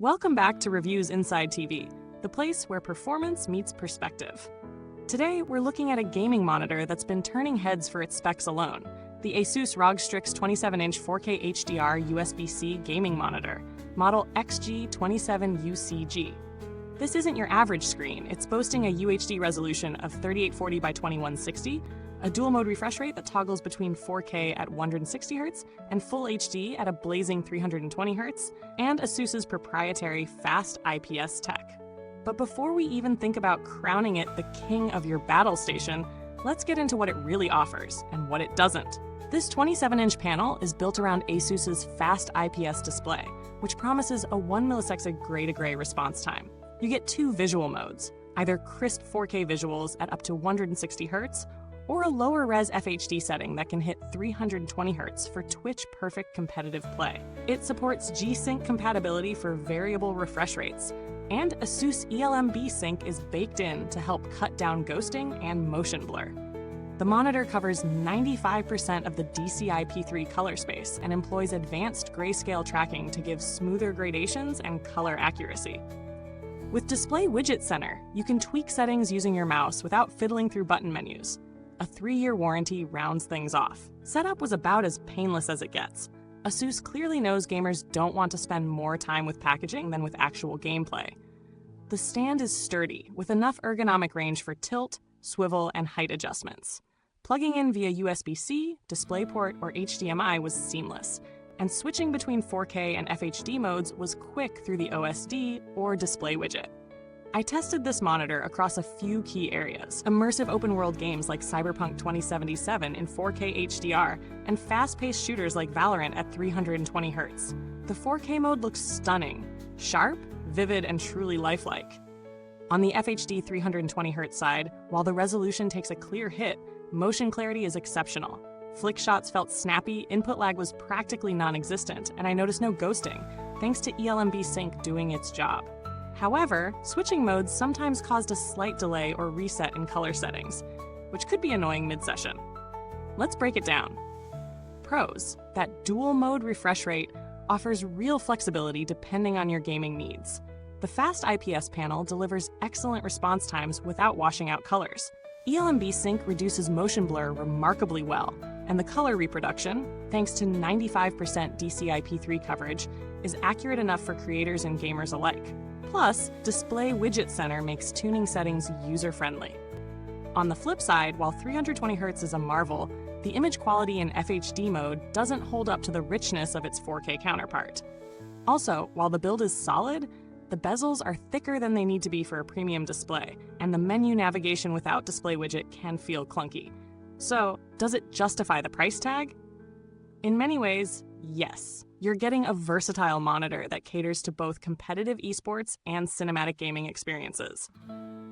Welcome back to Reviews Inside TV, the place where performance meets perspective. Today, we're looking at a gaming monitor that's been turning heads for its specs alone, the ASUS ROG Strix 27-inch 4K HDR USB-C Gaming Monitor, model XG27UCG. This isn't your average screen. It's boasting a UHD resolution of 3840 by 2160, a dual-mode refresh rate that toggles between 4K at 160Hz and Full HD at a blazing 320Hz, and ASUS's proprietary fast IPS tech. But before we even think about crowning it the king of your battle station, let's get into what it really offers and what it doesn't. This 27-inch panel is built around ASUS's fast IPS display, which promises a 1 millisecond gray-to-gray response time. You get two visual modes, either crisp 4K visuals at up to 160Hz, or a lower res FHD setting that can hit 320Hz for Twitch-perfect competitive play. It supports G-Sync compatibility for variable refresh rates, and ASUS ELMB Sync is baked in to help cut down ghosting and motion blur. The monitor covers 95% of the DCI-P3 color space and employs advanced grayscale tracking to give smoother gradations and color accuracy. With Display Widget Center, you can tweak settings using your mouse without fiddling through button menus. A 3-year warranty rounds things off. Setup was about as painless as it gets. ASUS clearly knows gamers don't want to spend more time with packaging than with actual gameplay. The stand is sturdy, with enough ergonomic range for tilt, swivel, and height adjustments. Plugging in via USB-C, DisplayPort, or HDMI was seamless, and switching between 4K and FHD modes was quick through the OSD or display widget. I tested this monitor across a few key areas: immersive open-world games like Cyberpunk 2077 in 4K HDR, and fast-paced shooters like Valorant at 320Hz. The 4K mode looks stunning, sharp, vivid, and truly lifelike. On the FHD 320Hz side, while the resolution takes a clear hit, motion clarity is exceptional. Flick shots felt snappy, input lag was practically non-existent, and I noticed no ghosting, thanks to ELMB Sync doing its job. However, switching modes sometimes caused a slight delay or reset in color settings, which could be annoying mid-session. Let's break it down. Pros: that dual mode refresh rate offers real flexibility depending on your gaming needs. The fast IPS panel delivers excellent response times without washing out colors. ELMB Sync reduces motion blur remarkably well, and the color reproduction, thanks to 95% DCI-P3 coverage, is accurate enough for creators and gamers alike. Plus, Display Widget Center makes tuning settings user-friendly. On the flip side, while 320Hz is a marvel, the image quality in FHD mode doesn't hold up to the richness of its 4K counterpart. Also, while the build is solid, the bezels are thicker than they need to be for a premium display, and the menu navigation without Display Widget can feel clunky. So, does it justify the price tag? In many ways, yes. You're getting a versatile monitor that caters to both competitive esports and cinematic gaming experiences.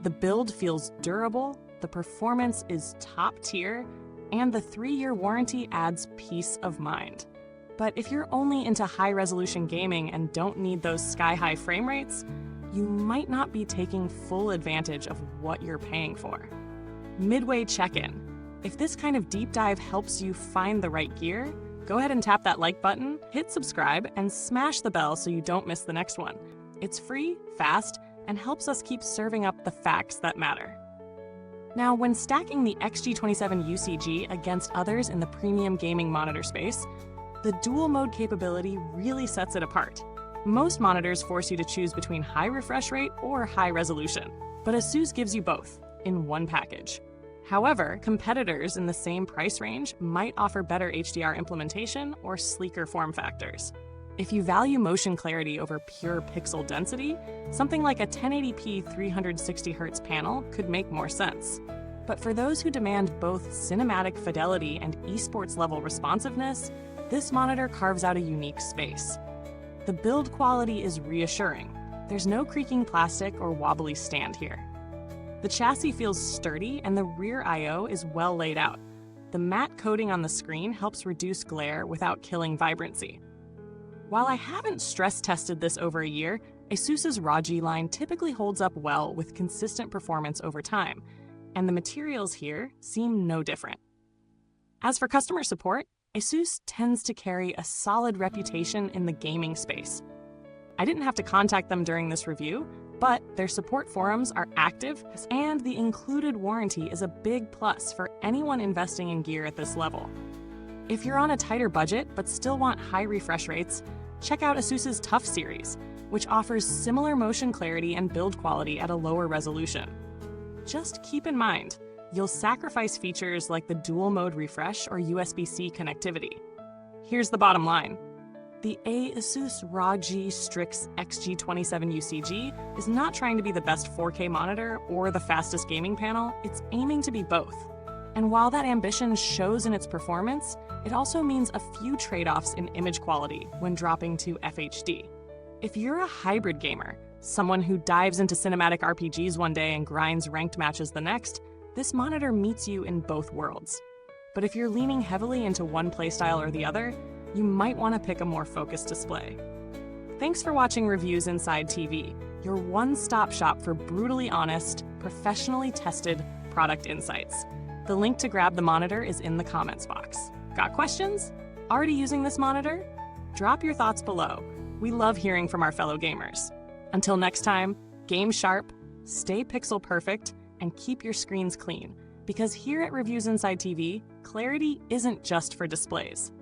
The build feels durable, the performance is top tier, and the 3-year warranty adds peace of mind. But if you're only into high-resolution gaming and don't need those sky-high frame rates, you might not be taking full advantage of what you're paying for. Midway check-in. If this kind of deep dive helps you find the right gear, go ahead and tap that like button, hit subscribe, and smash the bell so you don't miss the next one. It's free, fast, and helps us keep serving up the facts that matter. Now, when stacking the XG27UCG against others in the premium gaming monitor space, the dual mode capability really sets it apart. Most monitors force you to choose between high refresh rate or high resolution, but ASUS gives you both in one package. However, competitors in the same price range might offer better HDR implementation or sleeker form factors. If you value motion clarity over pure pixel density, something like a 1080p 360Hz panel could make more sense. But for those who demand both cinematic fidelity and esports level responsiveness, this monitor carves out a unique space. The build quality is reassuring. There's no creaking plastic or wobbly stand here. The chassis feels sturdy and the rear I/O is well laid out. The matte coating on the screen helps reduce glare without killing vibrancy. While I haven't stress tested this over a year, ASUS's ROG line typically holds up well with consistent performance over time, and the materials here seem no different. As for customer support, ASUS tends to carry a solid reputation in the gaming space. I didn't have to contact them during this review, but their support forums are active, and the included warranty is a big plus for anyone investing in gear at this level. If you're on a tighter budget but still want high refresh rates, check out ASUS's TUF series, which offers similar motion clarity and build quality at a lower resolution. Just keep in mind, you'll sacrifice features like the dual mode refresh or USB-C connectivity. Here's the bottom line. The ASUS ROG Strix XG27 UCG is not trying to be the best 4K monitor or the fastest gaming panel, it's aiming to be both. And while that ambition shows in its performance, it also means a few trade-offs in image quality when dropping to FHD. If you're a hybrid gamer, someone who dives into cinematic RPGs one day and grinds ranked matches the next, this monitor meets you in both worlds. But if you're leaning heavily into one playstyle or the other, you might want to pick a more focused display. Thanks for watching Reviews Inside TV, your one-stop shop for brutally honest, professionally tested product insights. The link to grab the monitor is in the comments box. Got questions? Already using this monitor? Drop your thoughts below. We love hearing from our fellow gamers. Until next time, game sharp, stay pixel perfect, and keep your screens clean. Because here at Reviews Inside TV, clarity isn't just for displays.